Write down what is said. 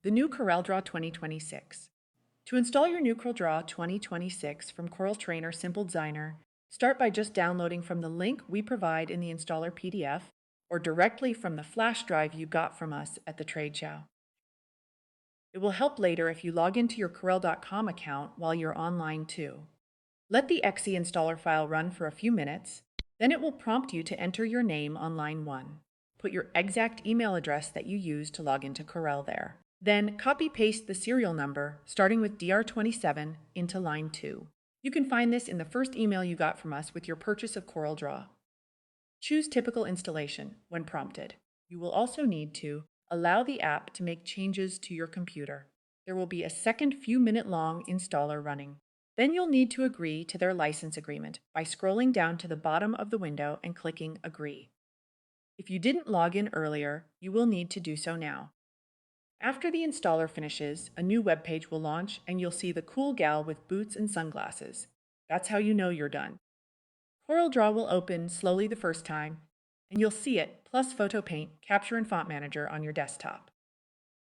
The new CorelDRAW 2026. To install your new CorelDRAW 2026 from Corel Trainer Simple Designer, start by just downloading from the link we provide in the installer PDF or directly from the flash drive you got from us at the trade show. It will help later if you log into your Corel.com account while you're online too. Let the exe installer file run for a few minutes, then it will prompt you to enter your name on line 1. Put your exact email address that you use to log into Corel there. Then copy-paste the serial number, starting with DR27, into line 2. You can find this in the first email you got from us with your purchase of CorelDRAW. Choose Typical Installation when prompted. You will also need to allow the app to make changes to your computer. There will be a second few-minute-long installer running. Then you'll need to agree to their license agreement by scrolling down to the bottom of the window and clicking Agree. If you didn't log in earlier, you will need to do so now. After the installer finishes, a new web page will launch and you'll see the cool gal with boots and sunglasses. That's how you know you're done. CorelDRAW will open slowly the first time, and you'll see it, plus Photo Paint, Capture and Font Manager on your desktop.